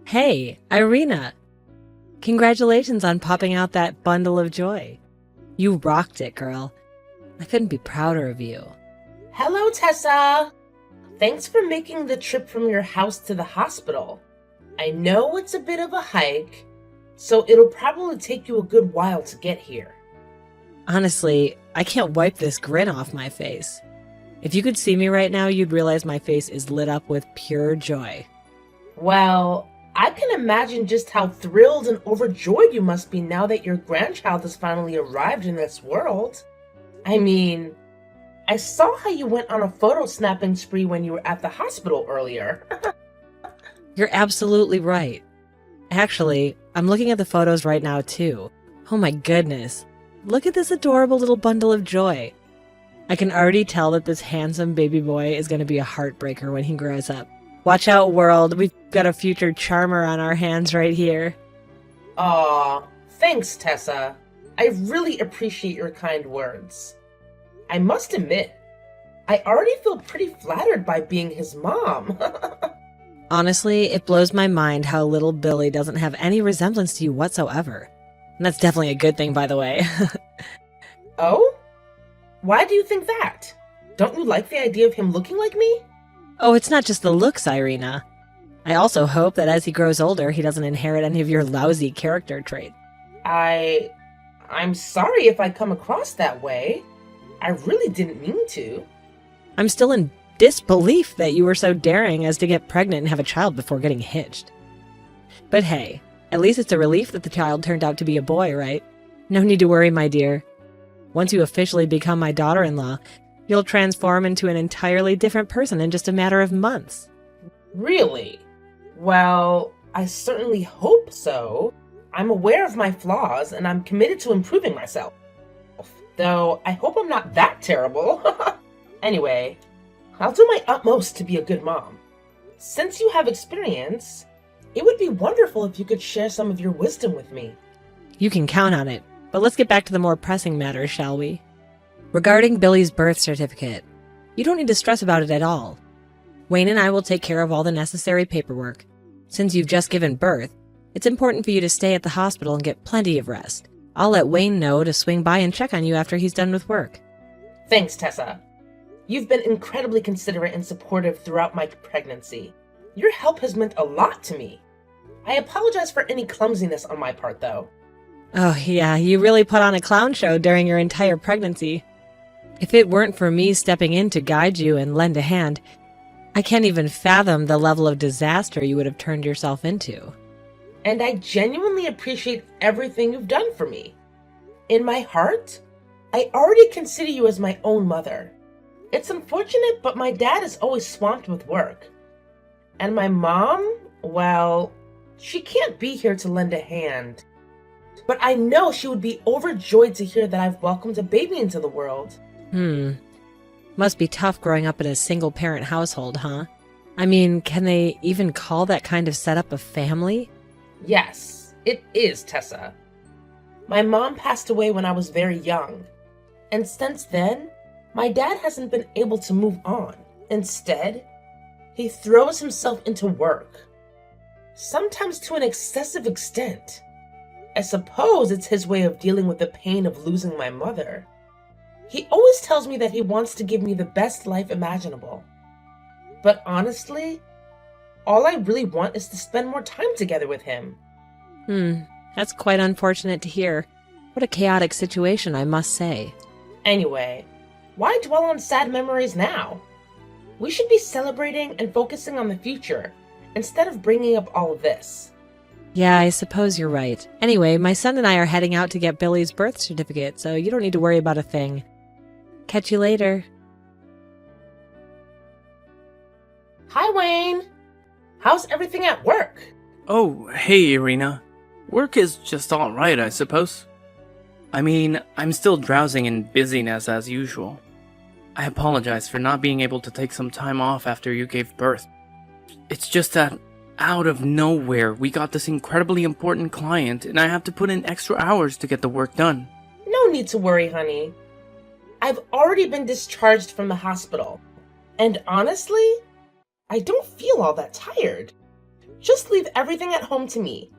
Hey, Irina! Congratulations on popping out that bundle of joy. You rocked it, girl. I couldn't be prouder of you. Hello, Tessa! Thanks for making the trip from your house to the hospital. I know it's a bit of a hike, so it'll probably take you a good while to get here. Honestly, I can't wipe this grin off my face. If you could see me right now, you'd realize my face is lit up with pure joy. Well, I can imagine just how thrilled and overjoyed you must be now that your grandchild has finally arrived in this world. I mean, I saw how you went on a photo snapping spree when you were at the hospital earlier. You're absolutely right. Actually, I'm looking at the photos right now too. Oh my goodness. Look at this adorable little bundle of joy. I can already tell that this handsome baby boy is going to be a heartbreaker when he grows up. Watch out, world. We've got a future charmer on our hands right here. Aw, thanks, Tessa. I really appreciate your kind words. I must admit, I already feel pretty flattered by being his mom. Honestly, it blows my mind how little Billy doesn't have any resemblance to you whatsoever. And that's definitely a good thing, by the way. Oh? Why do you think that? Don't you like the idea of him looking like me? Oh, it's not just the looks, Irina. I also hope that as he grows older, he doesn't inherit any of your lousy character traits. I'm sorry if I come across that way. I really didn't mean to. I'm still in disbelief that you were so daring as to get pregnant and have a child before getting hitched. But hey, at least it's a relief that the child turned out to be a boy, right? No need to worry, my dear. Once you officially become my daughter-in-law, you'll transform into an entirely different person in just a matter of months. Really? Well, I certainly hope so. I'm aware of my flaws, and I'm committed to improving myself. Though, I hope I'm not that terrible. Anyway, I'll do my utmost to be a good mom. Since you have experience, it would be wonderful if you could share some of your wisdom with me. You can count on it, but let's get back to the more pressing matters, shall we? Regarding Billy's birth certificate, you don't need to stress about it at all. Wayne and I will take care of all the necessary paperwork. Since you've just given birth, it's important for you to stay at the hospital and get plenty of rest. I'll let Wayne know to swing by and check on you after he's done with work. Thanks, Tessa. You've been incredibly considerate and supportive throughout my pregnancy. Your help has meant a lot to me. I apologize for any clumsiness on my part, though. Oh yeah, you really put on a clown show during your entire pregnancy. If it weren't for me stepping in to guide you and lend a hand, I can't even fathom the level of disaster you would have turned yourself into. And I genuinely appreciate everything you've done for me. In my heart, I already consider you as my own mother. It's unfortunate, but my dad is always swamped with work. And my mom, well, she can't be here to lend a hand. But I know she would be overjoyed to hear that I've welcomed a baby into the world. Must be tough growing up in a single-parent household, huh? I mean, can they even call that kind of setup a family? Yes, it is, Tessa. My mom passed away when I was very young. And since then, my dad hasn't been able to move on. Instead, he throws himself into work. Sometimes to an excessive extent. I suppose it's his way of dealing with the pain of losing my mother. He always tells me that he wants to give me the best life imaginable. But honestly, all I really want is to spend more time together with him. That's quite unfortunate to hear. What a chaotic situation, I must say. Anyway, why dwell on sad memories now? We should be celebrating and focusing on the future, instead of bringing up all of this. Yeah, I suppose you're right. Anyway, my son and I are heading out to get Billy's birth certificate, so you don't need to worry about a thing. Catch you later. Hi, Wayne. How's everything at work? Oh, hey, Irina. Work is just alright, I suppose. I mean, I'm still drowsing in busyness as usual. I apologize for not being able to take some time off after you gave birth. It's just that, out of nowhere, we got this incredibly important client, and I have to put in extra hours to get the work done. No need to worry, honey. I've already been discharged from the hospital. And honestly, I don't feel all that tired. Just leave everything at home to me,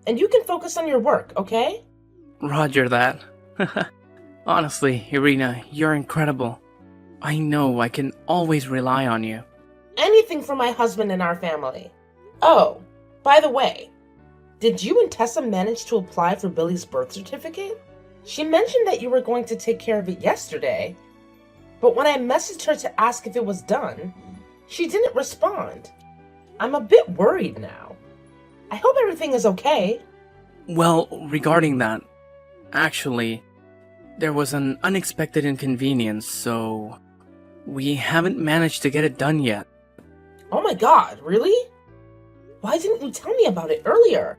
and you can focus on your work, okay? Roger that. Honestly, Irina, you're incredible. I know I can always rely on you. Anything for my husband and our family. Oh, by the way, did you and Tessa manage to apply for Billy's birth certificate? She mentioned that you were going to take care of it yesterday, but when I messaged her to ask if it was done, she didn't respond. I'm a bit worried now. I hope everything is okay. Well, regarding that, actually, there was an unexpected inconvenience, so we haven't managed to get it done yet. Oh my god, really? Why didn't you tell me about it earlier?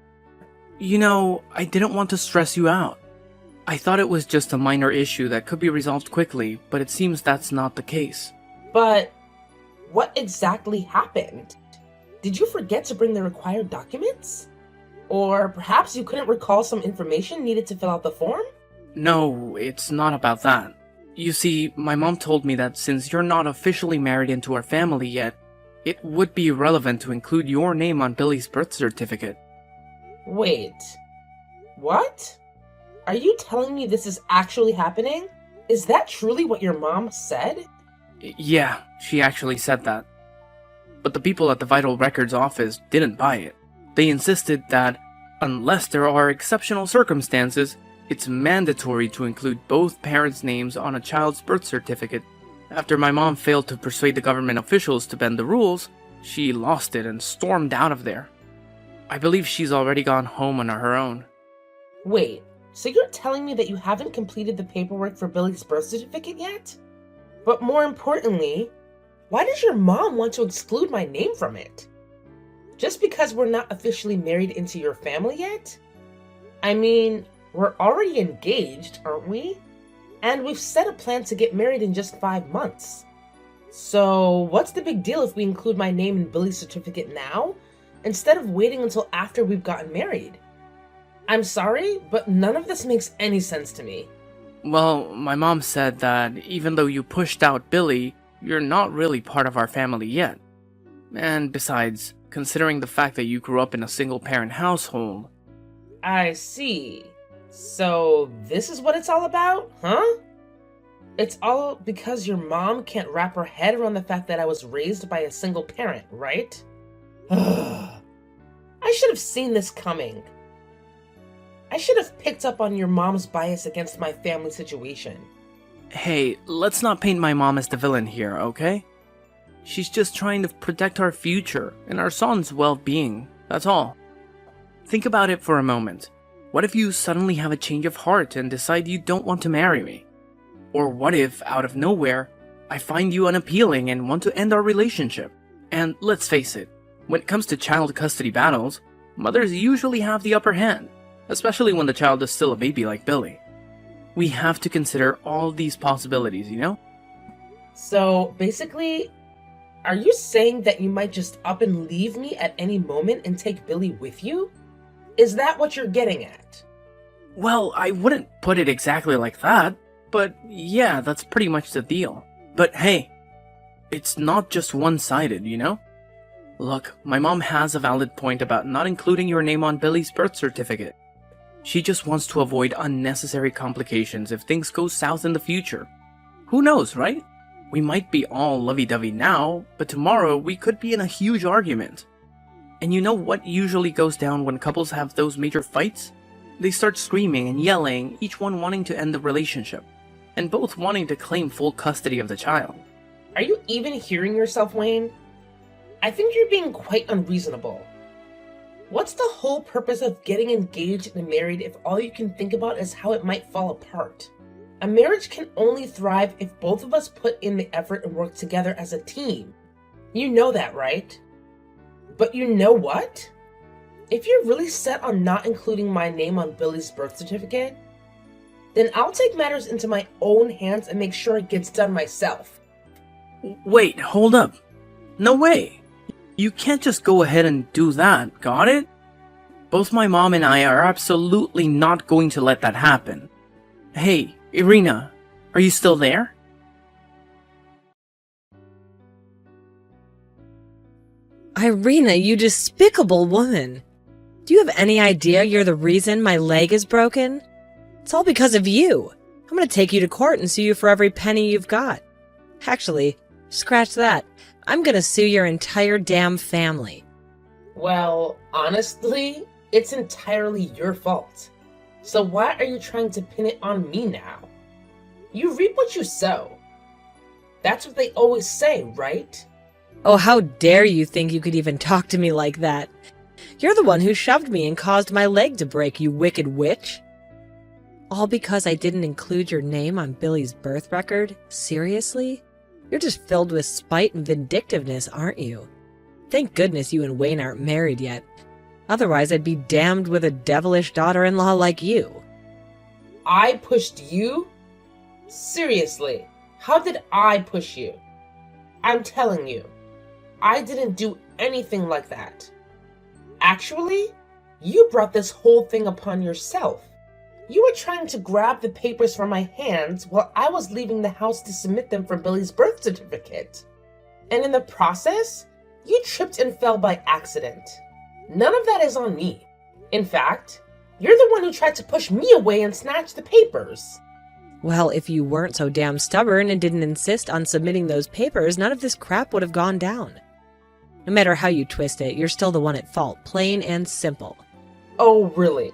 You know, I didn't want to stress you out. I thought it was just a minor issue that could be resolved quickly, but it seems that's not the case. But what exactly happened? Did you forget to bring the required documents? Or perhaps you couldn't recall some information needed to fill out the form? No, it's not about that. You see, my mom told me that since you're not officially married into our family yet, it would be relevant to include your name on Billy's birth certificate. Wait, what? Are you telling me this is actually happening? Is that truly what your mom said? Yeah, she actually said that. But the people at the Vital Records office didn't buy it. They insisted that, unless there are exceptional circumstances, it's mandatory to include both parents' names on a child's birth certificate. After my mom failed to persuade the government officials to bend the rules, she lost it and stormed out of there. I believe she's already gone home on her own. Wait, so you're telling me that you haven't completed the paperwork for Billy's birth certificate yet? But more importantly, why does your mom want to exclude my name from it? Just because we're not officially married into your family yet? I mean, we're already engaged, aren't we? And we've set a plan to get married in just 5 months. So what's the big deal if we include my name in Billy's certificate now, instead of waiting until after we've gotten married? I'm sorry, but none of this makes any sense to me. Well, my mom said that even though you pushed out Billy, you're not really part of our family yet. And besides, considering the fact that you grew up in a single-parent household... I see. So this is what it's all about, huh? It's all because your mom can't wrap her head around the fact that I was raised by a single parent, right? I should have seen this coming. I should have picked up on your mom's bias against my family situation. Hey, let's not paint my mom as the villain here, okay? She's just trying to protect our future and our son's well-being, that's all. Think about it for a moment. What if you suddenly have a change of heart and decide you don't want to marry me? Or what if, out of nowhere, I find you unappealing and want to end our relationship? And let's face it, when it comes to child custody battles, mothers usually have the upper hand, especially when the child is still a baby like Billy. We have to consider all these possibilities, you know? So, basically, are you saying that you might just up and leave me at any moment and take Billy with you? Is that what you're getting at? Well, I wouldn't put it exactly like that, but yeah, that's pretty much the deal. But hey, it's not just one-sided, you know? Look, my mom has a valid point about not including your name on Billy's birth certificate. She just wants to avoid unnecessary complications if things go south in the future. Who knows, right? We might be all lovey-dovey now, but tomorrow we could be in a huge argument. And you know what usually goes down when couples have those major fights? They start screaming and yelling, each one wanting to end the relationship, and both wanting to claim full custody of the child. Are you even hearing yourself, Wayne? I think you're being quite unreasonable. What's the whole purpose of getting engaged and married if all you can think about is how it might fall apart? A marriage can only thrive if both of us put in the effort and work together as a team. You know that, right? But you know what? If you're really set on not including my name on Billy's birth certificate, then I'll take matters into my own hands and make sure it gets done myself. Wait, hold up. No way. You can't just go ahead and do that, got it? Both my mom and I are absolutely not going to let that happen. Hey, Irina, are you still there? Irina, you despicable woman. Do you have any idea you're the reason my leg is broken? It's all because of you. I'm gonna take you to court and sue you for every penny you've got. Actually, scratch that. I'm gonna sue your entire damn family. Well, honestly, it's entirely your fault. So why are you trying to pin it on me now? You reap what you sow. That's what they always say, right? Oh, how dare you think you could even talk to me like that? You're the one who shoved me and caused my leg to break, you wicked witch. All because I didn't include your name on Billy's birth record? Seriously? You're just filled with spite and vindictiveness, aren't you? Thank goodness you and Wayne aren't married yet. Otherwise, I'd be damned with a devilish daughter-in-law like you. I pushed you? Seriously, how did I push you? I'm telling you, I didn't do anything like that. Actually, you brought this whole thing upon yourself. You were trying to grab the papers from my hands while I was leaving the house to submit them for Billy's birth certificate. And in the process, you tripped and fell by accident. None of that is on me. In fact, you're the one who tried to push me away and snatch the papers. Well, if you weren't so damn stubborn and didn't insist on submitting those papers, none of this crap would have gone down. No matter how you twist it, you're still the one at fault, plain and simple. Oh, really?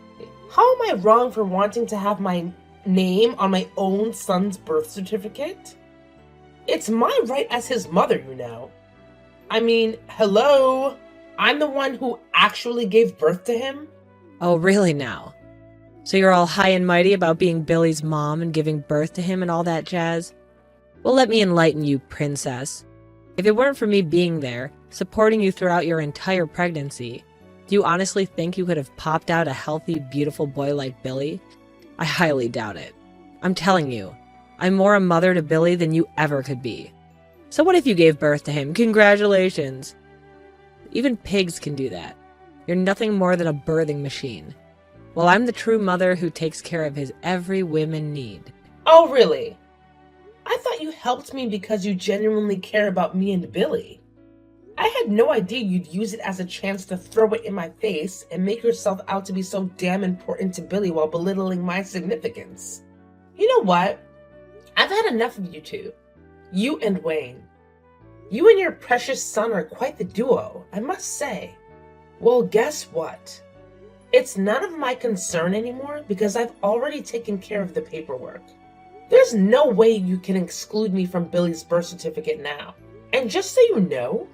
How am I wrong for wanting to have my name on my own son's birth certificate? It's my right as his mother, you know. I mean, hello? I'm the one who actually gave birth to him? Oh, really now? So you're all high and mighty about being Billy's mom and giving birth to him and all that jazz? Well, let me enlighten you, princess. If it weren't for me being there, supporting you throughout your entire pregnancy, do you honestly think you could have popped out a healthy, beautiful boy like Billy? I highly doubt it. I'm telling you, I'm more a mother to Billy than you ever could be. So what if you gave birth to him? Congratulations! Even pigs can do that. You're nothing more than a birthing machine. Well, I'm the true mother who takes care of his every woman need. Oh, really? I thought you helped me because you genuinely care about me and Billy. I had no idea you'd use it as a chance to throw it in my face and make yourself out to be so damn important to Billy while belittling my significance. You know what? I've had enough of you two. You and Wayne. You and your precious son are quite the duo, I must say. Well, guess what? It's none of my concern anymore because I've already taken care of the paperwork. There's no way you can exclude me from Billy's birth certificate now. And just so you know,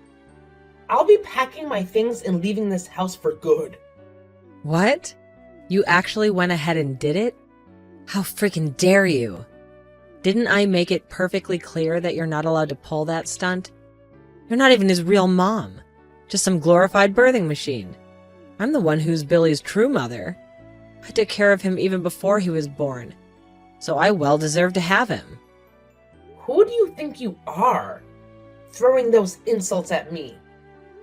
I'll be packing my things and leaving this house for good. What? You actually went ahead and did it? How freaking dare you? Didn't I make it perfectly clear that you're not allowed to pull that stunt? You're not even his real mom. Just some glorified birthing machine. I'm the one who's Billy's true mother. I took care of him even before he was born. So I well deserve to have him. Who do you think you are? Throwing those insults at me.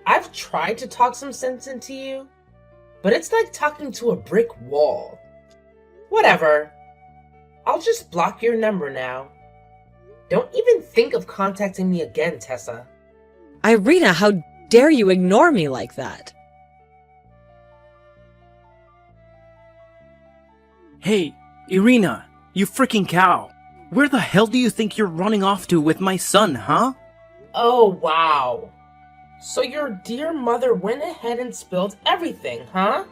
I've tried to talk some sense into you, but it's like talking to a brick wall. Whatever. I'll just block your number now. Don't even think of contacting me again, Tessa. Irina, how dare you ignore me like that? Hey, Irina, you freaking cow. Where the hell do you think you're running off to with my son, huh? Oh, wow. So your dear mother went ahead and spilled everything, huh?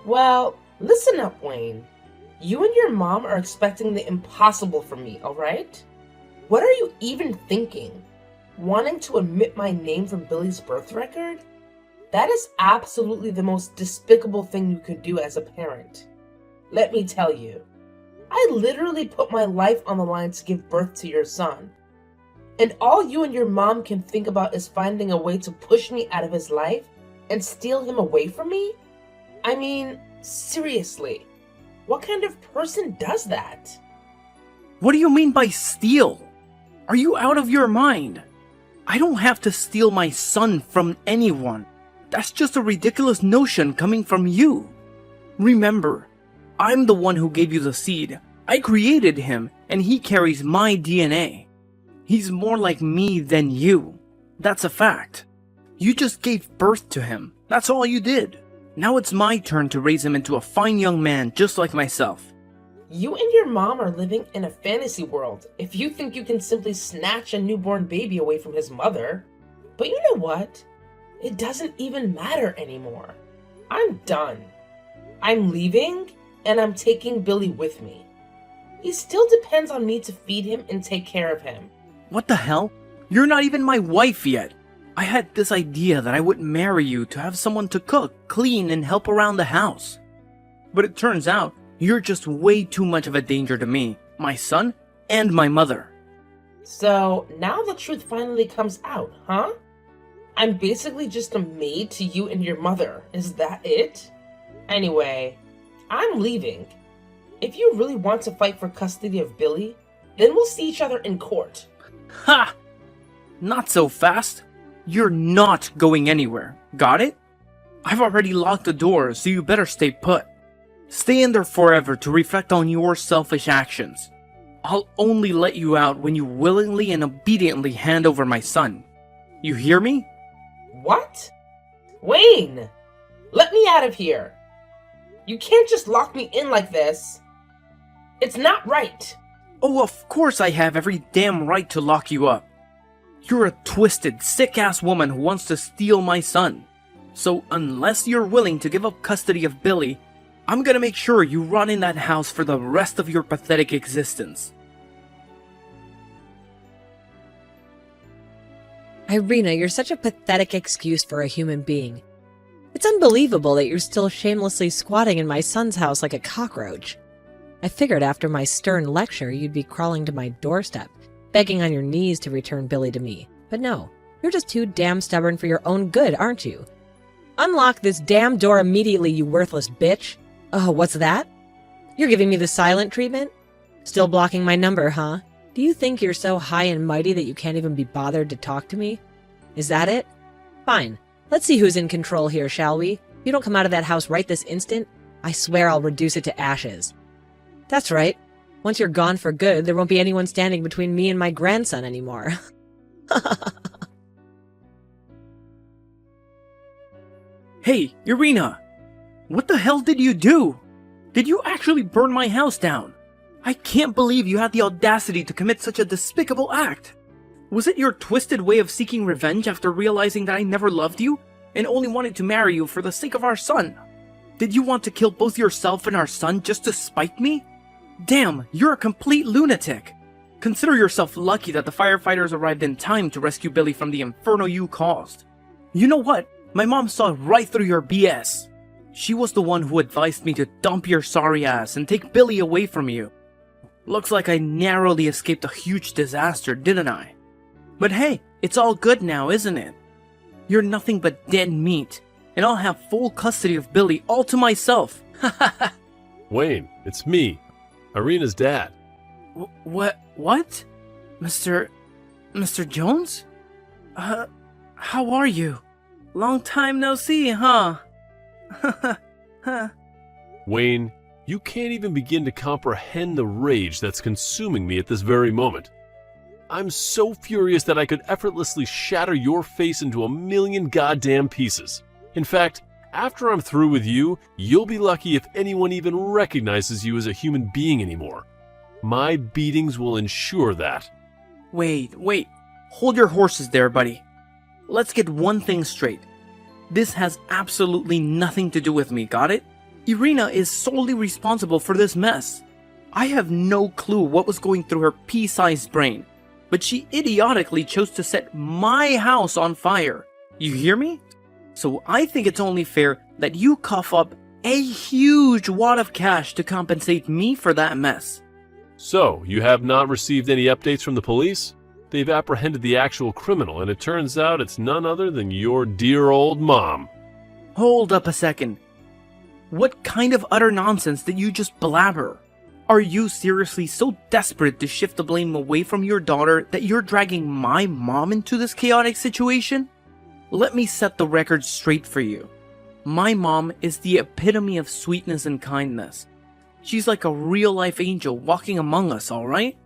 Well, listen up, Wayne. You and your mom are expecting the impossible from me, alright? What are you even thinking? Wanting to omit my name from Billy's birth record? That is absolutely the most despicable thing you could do as a parent. Let me tell you, I literally put my life on the line to give birth to your son. And all you and your mom can think about is finding a way to push me out of his life and steal him away from me? I mean, seriously, what kind of person does that? What do you mean by steal? Are you out of your mind? I don't have to steal my son from anyone. That's just a ridiculous notion coming from you. Remember, I'm the one who gave you the seed. I created him, and he carries my DNA. He's more like me than you. That's a fact. You just gave birth to him. That's all you did. Now it's my turn to raise him into a fine young man just like myself. You and your mom are living in a fantasy world if you think you can simply snatch a newborn baby away from his mother. But you know what? It doesn't even matter anymore. I'm done. I'm leaving, and I'm taking Billy with me. He still depends on me to feed him and take care of him. What the hell? You're not even my wife yet. I had this idea that I would marry you to have someone to cook, clean, and help around the house. But it turns out you're just way too much of a danger to me, my son, and my mother. So now the truth finally comes out, huh? I'm basically just a maid to you and your mother. Is that it? Anyway, I'm leaving. If you really want to fight for custody of Billy, then we'll see each other in court. Ha! Not so fast. You're not going anywhere. Got it? I've already locked the door, so you better stay put. Stay in there forever to reflect on your selfish actions. I'll only let you out when you willingly and obediently hand over my son. You hear me? What? Wayne! Let me out of here! You can't just lock me in like this. It's not right. Oh, of course I have every damn right to lock you up. You're a twisted, sick-ass woman who wants to steal my son. So unless you're willing to give up custody of Billy, I'm gonna make sure you rot in that house for the rest of your pathetic existence. Irina, you're such a pathetic excuse for a human being. It's unbelievable that you're still shamelessly squatting in my son's house like a cockroach. I figured after my stern lecture you'd be crawling to my doorstep, begging on your knees to return Billy to me. But no, you're just too damn stubborn for your own good, aren't you? Unlock this damn door immediately, you worthless bitch. Oh, what's that? You're giving me the silent treatment? Still blocking my number, huh? Do you think you're so high and mighty that you can't even be bothered to talk to me? Is that it? Fine. Let's see who's in control here, shall we? If you don't come out of that house right this instant, I swear I'll reduce it to ashes. That's right. Once you're gone for good, there won't be anyone standing between me and my grandson anymore. Hey, Irina! What the hell did you do? Did you actually burn my house down? I can't believe you had the audacity to commit such a despicable act. Was it your twisted way of seeking revenge after realizing that I never loved you and only wanted to marry you for the sake of our son? Did you want to kill both yourself and our son just to spite me? Damn, you're a complete lunatic. Consider yourself lucky that the firefighters arrived in time to rescue Billy from the inferno you caused. You know what? My mom saw right through your BS. She was the one who advised me to dump your sorry ass and take Billy away from you. Looks like I narrowly escaped a huge disaster, didn't I? But hey, it's all good now, isn't it? You're nothing but dead meat, and I'll have full custody of Billy all to myself. Wayne, it's me, Irina's dad. What? Mr. Jones? How are you? Long time no see, huh? Wayne, you can't even begin to comprehend the rage that's consuming me at this very moment. I'm so furious that I could effortlessly shatter your face into a million goddamn pieces. In fact, after I'm through with you, you'll be lucky if anyone even recognizes you as a human being anymore. My beatings will ensure that. Wait. Hold your horses there, buddy. Let's get one thing straight. This has absolutely nothing to do with me, got it? Irina is solely responsible for this mess. I have no clue what was going through her pea-sized brain, but she idiotically chose to set my house on fire. You hear me? So I think it's only fair that you cough up a huge wad of cash to compensate me for that mess. So, you have not received any updates from the police? They've apprehended the actual criminal, and it turns out it's none other than your dear old mom. Hold up a second. What kind of utter nonsense did you just blabber? Are you seriously so desperate to shift the blame away from your daughter that you're dragging my mom into this chaotic situation? Let me set the record straight for you. My mom is the epitome of sweetness and kindness. She's like a real-life angel walking among us, alright?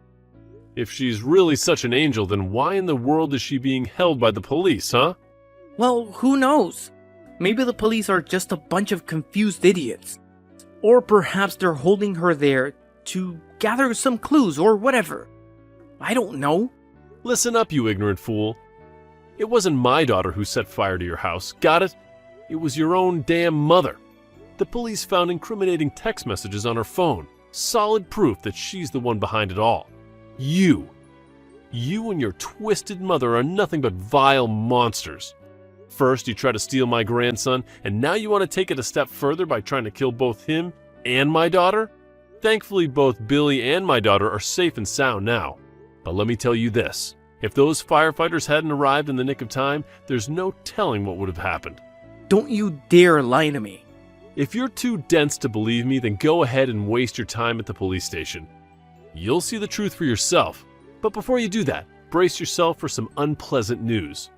If she's really such an angel, then why in the world is she being held by the police, huh? Well, who knows? Maybe the police are just a bunch of confused idiots. Or perhaps they're holding her there to gather some clues or whatever. I don't know. Listen up, you ignorant fool. It wasn't my daughter who set fire to your house, got it? It was your own damn mother. The police found incriminating text messages on her phone. Solid proof that she's the one behind it all. You and your twisted mother are nothing but vile monsters. First, you try to steal my grandson, and now you want to take it a step further by trying to kill both him and my daughter? Thankfully, both Billy and my daughter are safe and sound now. But let me tell you this. If those firefighters hadn't arrived in the nick of time, there's no telling what would have happened. Don't you dare lie to me. If you're too dense to believe me, then go ahead and waste your time at the police station. You'll see the truth for yourself. But before you do that, brace yourself for some unpleasant news.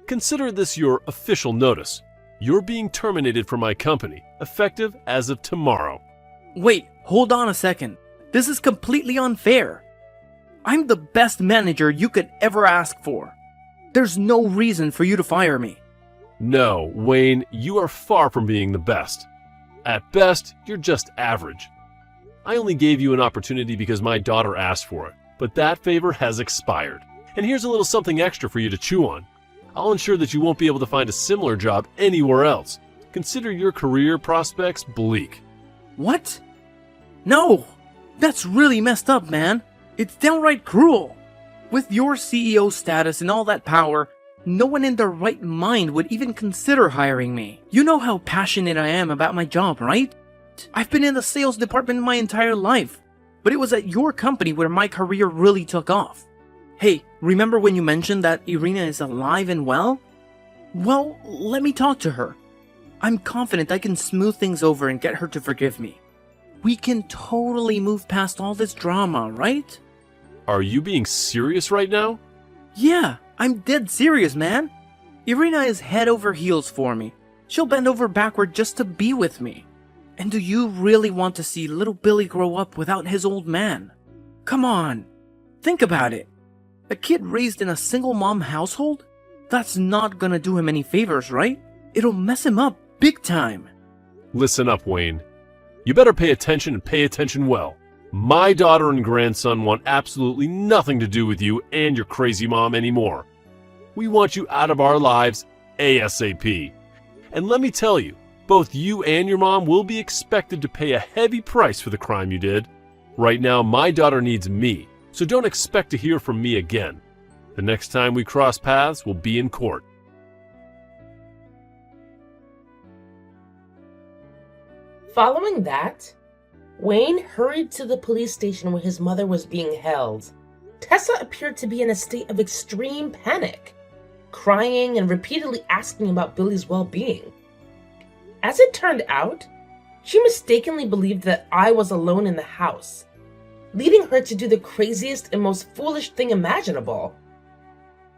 Consider this your official notice. You're being terminated from my company, effective as of tomorrow. Wait, hold on a second. This is completely unfair. I'm the best manager you could ever ask for. There's no reason for you to fire me. No, Wayne, you are far from being the best. At best, you're just average. I only gave you an opportunity because my daughter asked for it, but that favor has expired. And here's a little something extra for you to chew on. I'll ensure that you won't be able to find a similar job anywhere else. Consider your career prospects bleak. What? No! That's really messed up, man. It's downright cruel. With your CEO status and all that power, no one in their right mind would even consider hiring me. You know how passionate I am about my job, right? I've been in the sales department my entire life, but it was at your company where my career really took off. Hey, remember when you mentioned that Irina is alive and well? Well, let me talk to her. I'm confident I can smooth things over and get her to forgive me. We can totally move past all this drama, right? Are you being serious right now? Yeah, I'm dead serious, man. Irina is head over heels for me. She'll bend over backward just to be with me. And do you really want to see little Billy grow up without his old man? Come on, think about it. A kid raised in a single mom household? That's not gonna do him any favors, right? It'll mess him up big time. Listen up, Wayne. You better pay attention and pay attention well. My daughter and grandson want absolutely nothing to do with you and your crazy mom anymore. We want you out of our lives ASAP. And let me tell you, both you and your mom will be expected to pay a heavy price for the crime you did. Right now, my daughter needs me, so don't expect to hear from me again. The next time we cross paths will be in court. Following that, Wayne hurried to the police station where his mother was being held. Tessa appeared to be in a state of extreme panic, crying and repeatedly asking about Billy's well-being. As it turned out, she mistakenly believed that I was alone in the house, leading her to do the craziest and most foolish thing imaginable: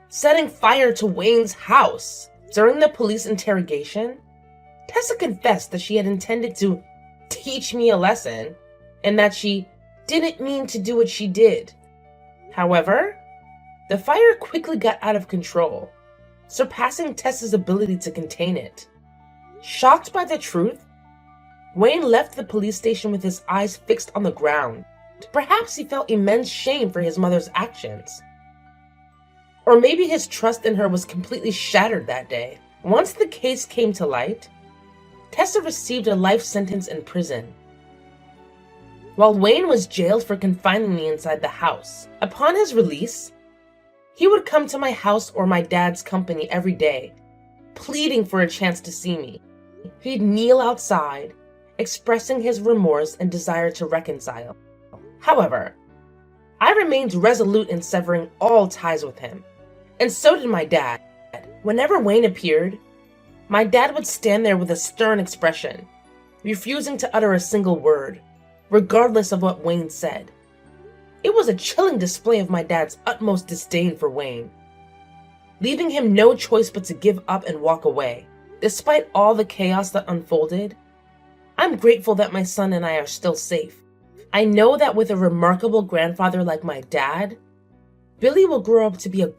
setting fire to Wayne's house. During the police interrogation, Tessa confessed that she had intended to teach me a lesson and that she didn't mean to do what she did. However, the fire quickly got out of control, surpassing Tessa's ability to contain it. Shocked by the truth, Wayne left the police station with his eyes fixed on the ground. Perhaps he felt immense shame for his mother's actions. Or maybe his trust in her was completely shattered that day. Once the case came to light, Tessa received a life sentence in prison, while Wayne was jailed for confining me inside the house. Upon his release, he would come to my house or my dad's company every day, pleading for a chance to see me. He'd kneel outside, expressing his remorse and desire to reconcile. However, I remained resolute in severing all ties with him, and so did my dad. Whenever Wayne appeared, my dad would stand there with a stern expression, refusing to utter a single word, regardless of what Wayne said. It was a chilling display of my dad's utmost disdain for Wayne, leaving him no choice but to give up and walk away. Despite all the chaos that unfolded, I'm grateful that my son and I are still safe. I know that with a remarkable grandfather like my dad, Billy will grow up to be a